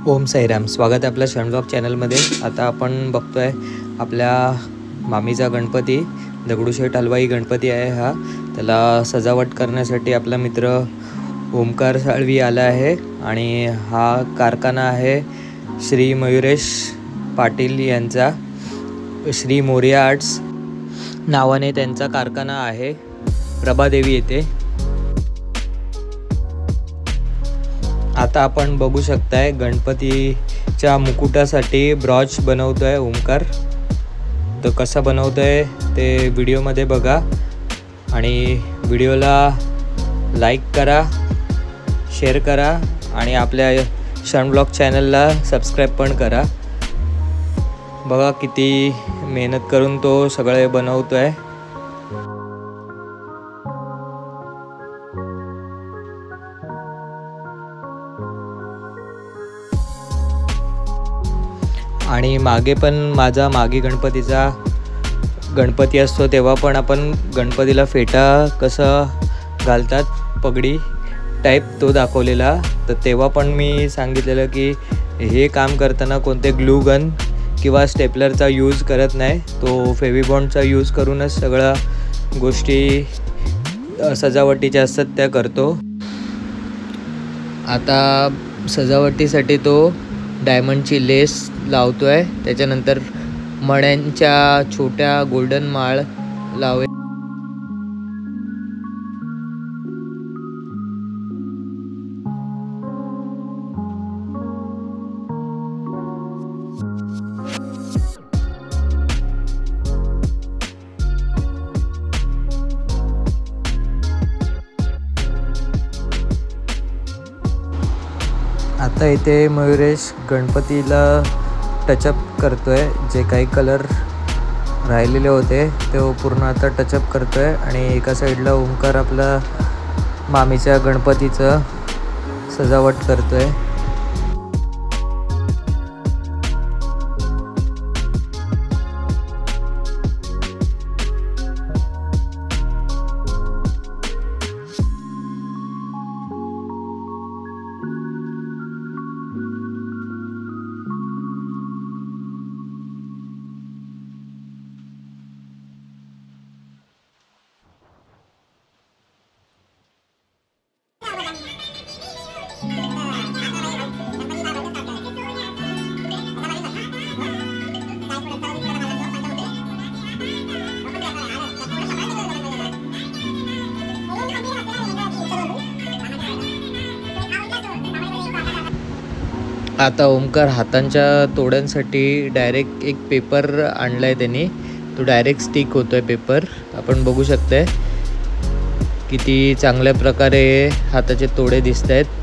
ओम साईराम, स्वागत आहे आपल्या क्षण ब्लॉग चॅनलमध्ये। आता आपण बघतोय आपल्या मामीचा गणपती, दगडूशेठ हलवाई गणपती आहे हा। त्याला सजावट करण्यासाठी आपला मित्र ओमकार साळवी आला आहे आणि हा कारखाना आहे श्री मयुरेश पाटील यांचा। श्री मोरिया आर्ट्स नावाने त्यांचा कारखाना आहे प्रभादेवी येथे। आता आपण बघू शकताय गणपतीच्या मुकुटासाठी ब्रॉच बनवतोय ओमकार। तर कसा बनवतोय ते व्हिडिओमध्ये बघा आणि व्हिडिओला लाईक करा, शेअर करा आणि आपल्या क्षण ब्लॉग चॅनलला सबस्क्राईब पण करा। बघा किती मेहनत करून तो सगळे बनवतोय। आणि मागे पण माझा मागे गणपती असतो तेव्हा पण आपण गणपतीला फेटा कसा घालतात पगडी टाईप तो दाखवलेला। तर तेव्हा पण मी सांगितलेलं की हे काम करताना कोणते ग्लू गन किंवा स्टेपलरचा यूज करत नाही, तो फेविबॉन्डचा यूज करूनच सगळ्या गोष्टी सजावटीच्या असतात त्या करतो। आता सजावटीसाठी तो डायमंडची लेस लावतोय, त्याच्यानंतर मण्यांच्या छोट्या गोल्डन माळ लावे। आता इथे मयुरेश गणपतीला टचअप करतोय, जे काही कलर राहिलेले होते ते पूर्ण आता टचअप करतोय। आणि एका साईडला ओमकार आपला मामीच्या गणपतीचं सजावट करतोय। आता ओमकार हातांच्या तोड्यांसाठी डायरेक्ट एक पेपर आणलाय त्यांनी, तो डायरेक्ट स्टिक होतोय पेपर। आपण बघू शकताय किती चांगल्या प्रकारे हाताचे तोडे दिसत आहेत।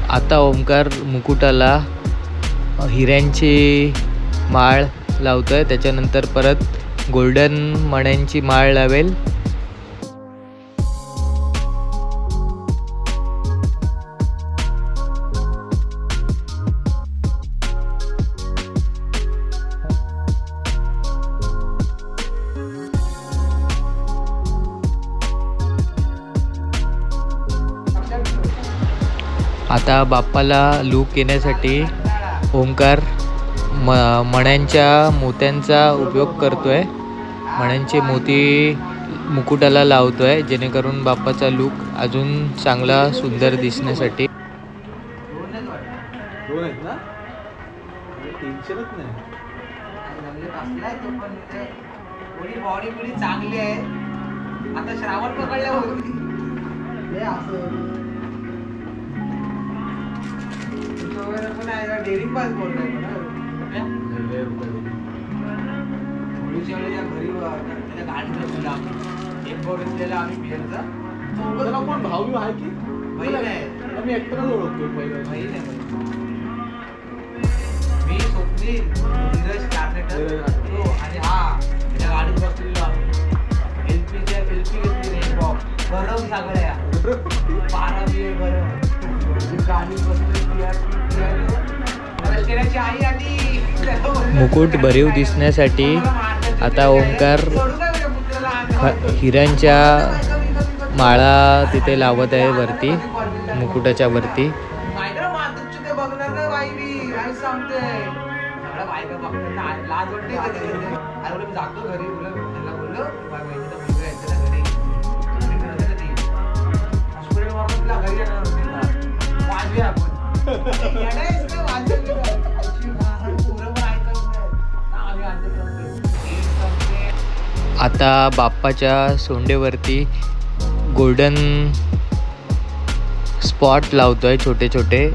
आता ओमकार मुकुटाला हिऱ्यांची माळ लावतोय, त्याच्यानंतर परत गोल्डन मण्यांची माळ लावेल। आता बाप्पाला लूक येण्यासाठी ओंकार मण्यांच्या मोत्यांचा उपयोग करतोय. मण्यांचे मोती मुकुटाला लावतोय जेणेकरून बाप्पाचा लूक अजून चांगला सुंदर दिसण्यासाठी. बॉडी बिडी चांगली आहे. आता श्रावण पकडल्या होती पण आहे डेअरिंग पास बोलतोय घरी त्याच्या गाडीला एक बोर्ड असलेला आम्ही बिअरचा कोण भाऊ आहे की बहीण आहे. आम्ही एकट्यालाच ओळखतो पहिलं. बहीण आहे मी स्वप्नील धीरज कार्नेटर आणि हा त्याच्या गाडीत बसलेलो आम्ही. एलपी घेतली बॉक्स गरम सगळ्या 12 बिअर गरम गाडीत बसली आई आली. मुकुट भरीव दिसण्यासाठी आता ओंकार हिऱ्यांच्या माळा तिथे लावत आहे वरती, मुकुटाच्या वरती. जातो घरी आता बाप्पाच्या सोंडेवरती गोल्डन स्पॉट लावतोय छोटे छोटे.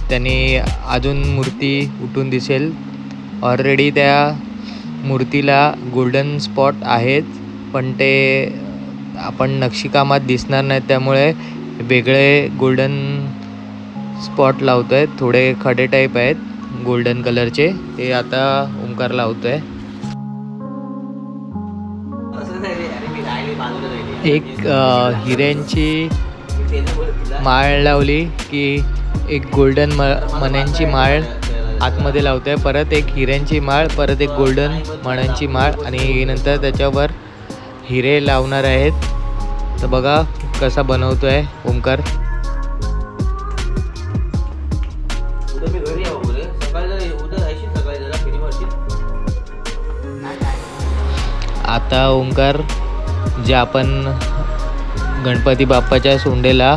त्यांनी अजून मूर्ती उठून दिसेल. ऑलरेडी त्या मूर्तीला गोल्डन स्पॉट आहेत पण ते आपण नक्षीकामात दिसणार नाही त्यामुळे वेगळे गोल्डन स्पॉट लावतोय. थोडे खडे टाईप आहेत गोल्डन कलरचे, ते आता ओंकार लावतोय. एक हिऱ्यांची माळ लावली की एक गोल्डन मण्यांची माळ आतमध्ये लावतोय. परत एक हिऱ्यांची माळ, परत एक गोल्डन मण्यांची माळ आणि नंतर त्याच्यावर हिरे लावणार आहेत. तर बघा कसा बनवतोय ओंकार. आता ओंकार जे आपण गणपती बाप्पाच्या सोंडेला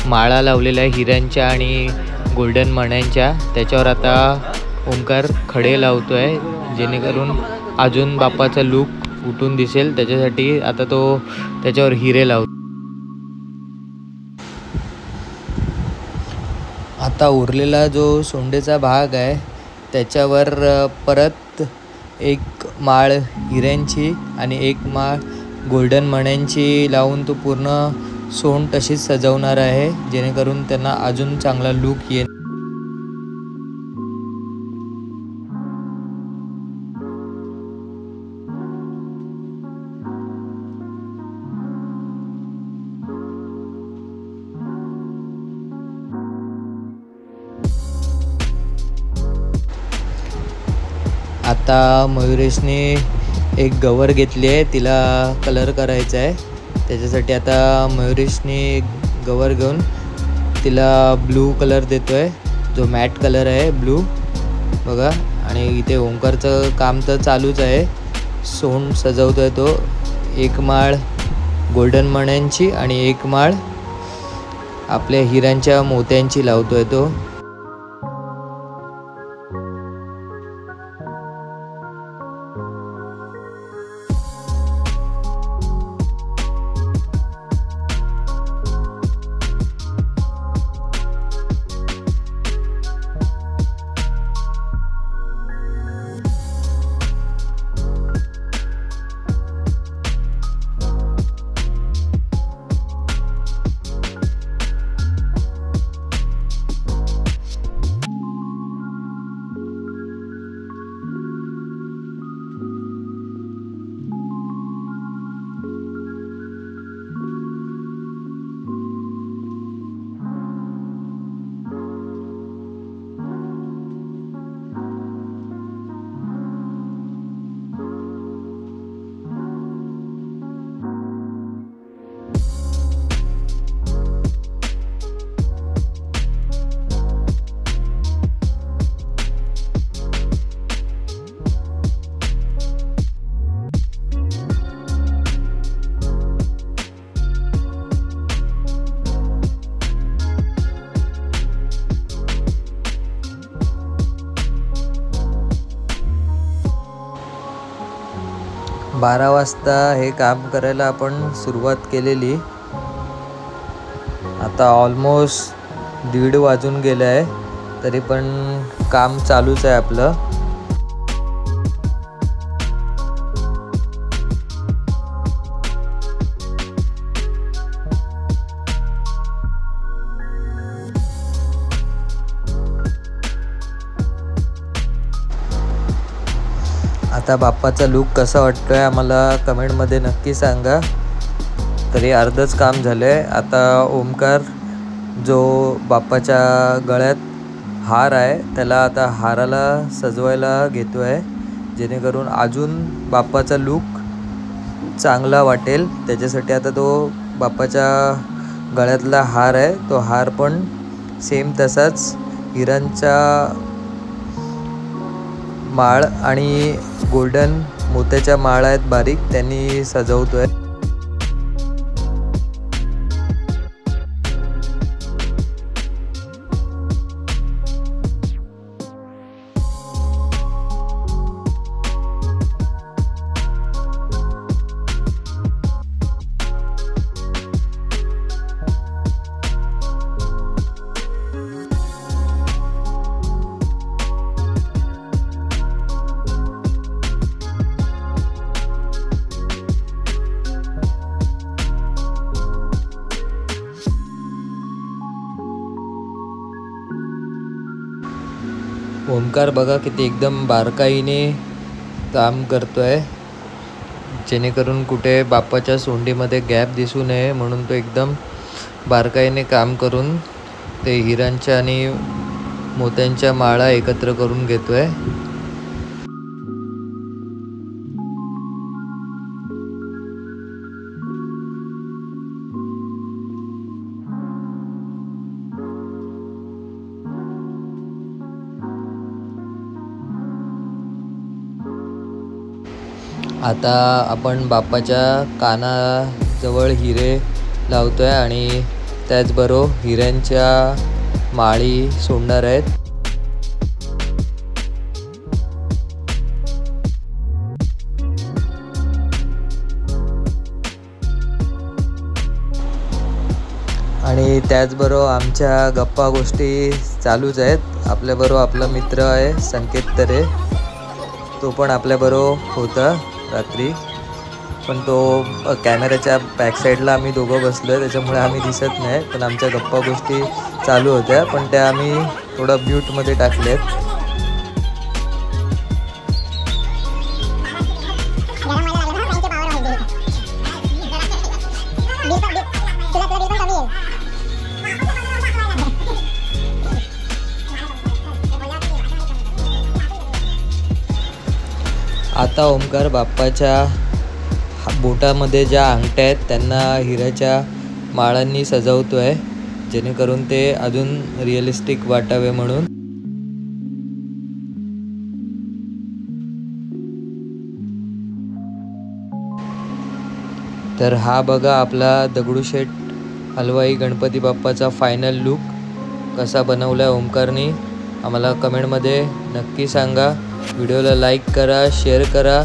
माळा लावलेल्या हिऱ्यांच्या आणि गोल्डन मण्यांच्या, त्याच्यावर आता ओंकार खडे लावतोय जेणेकरून अजून बाप्पाचा लूक उठून दिसेल. त्याच्यासाठी आता तो त्याच्यावर हिरे लावतो. आता उरलेला जो सोंडेचा भाग आहे त्याच्यावर परत एक माळ हिऱ्यांची आणि एक माळ गोल्डन मण्यांची लावून तो पूर्ण सोंड तशीच सजवणार आहे जेणेकरून त्यांना अजून चांगला लूक येईल. आता मयुरेशने एक गवर घेतली आहे, तिला कलर करायचा आहे. त्याच्यासाठी आता मयुरेशने गवर घेऊन तिला ब्लू कलर देतो आहे, जो मॅट कलर आहे ब्लू बघा. आणि इथे ओंकारचं काम तर चालूच आहे, सोंड सजवतो आहे तो. एक माळ गोल्डन मण्यांची आणि एक माळ आपल्या हिऱ्यांच्या मोत्यांची लावतो आहे तो. 12 वाजता हे काम करायला आपण सुरुवात केलेली. आता ऑलमोस्ट 1:30 वाजून गेले आहे, तरी पण काम चालूच आहे आपलं. आता बाप्पाचा लूक कसा वाटतोय आम्हाला कमेंटमध्ये नक्की सांगा. तरी अर्धच काम झालं आहे. आता ओमकार जो बाप्पाच्या गळ्यात हार आहे त्याला आता हाराला सजवायला घेतो आहे, जेणेकरून अजून बाप्पाचा लूक चांगला वाटेल. त्याच्यासाठी आता तो बाप्पाच्या गळ्यातला हार आहे तो हार पण सेम तसाच हिऱ्यांचा माळ आणि गोल्डन मोत्याच्या माळ आहेत बारीक, त्यांनी सजवतोय. ओमकार बघा किती एकदम बारकाईने काम करतोय, जेणेकरून कुठे बाप्पाच्या सोंडीमध्ये गॅप दिसू नये म्हणून तो एकदम बारकाईने काम करून ते हिऱ्यांच्या आणि मोत्यांच्या माळा एकत्र करून घेतोय. आता आपण बाप्पाच्या कानाजवळ हिरे लावतोय आणि त्याचबरोबर हिऱ्यांच्या माळी सोडणार आहेत. आणि त्याचबरोबर आमच्या गप्पा गोष्टी चालूच आहेत. आपल्याबरोबर आपला मित्र आहे संकेत तरे, तो पण आपल्याबरोबर होता रात्री, पण तो कॅमेऱ्याच्या बॅक साईडला आम्ही दोघं बसलो आहे त्याच्यामुळे आम्ही दिसत नाही. पण आमच्या गप्पा गोष्टी चालू होत्या, पण त्या आम्ही थोडं म्यूटमध्ये टाकल्यात. आता ओमकार बाप्पाच्या बोटामध्ये ज्या अंगठ्या आहेत त्यांना हिऱ्याच्या माळांनी सजवतोय, जेणेकरून ते अजून रिअलिस्टिक वाटावे म्हणून. तर हा बघा आपला दगडूशेठ हलवाई गणपती बाप्पाचा फायनल लूक कसा बनवला आहे ओमकारनी. आम्हाला कमेंटमध्ये नक्की सांगा. व्हिडिओला लाईक करा, शेअर करा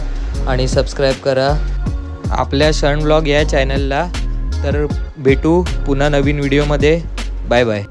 आणि सबस्क्राईब करा आपल्या क्षण व्लॉग या चॅनलला. तर भेटू पुन्हा नवीन व्हिडिओमध्ये. Bye bye.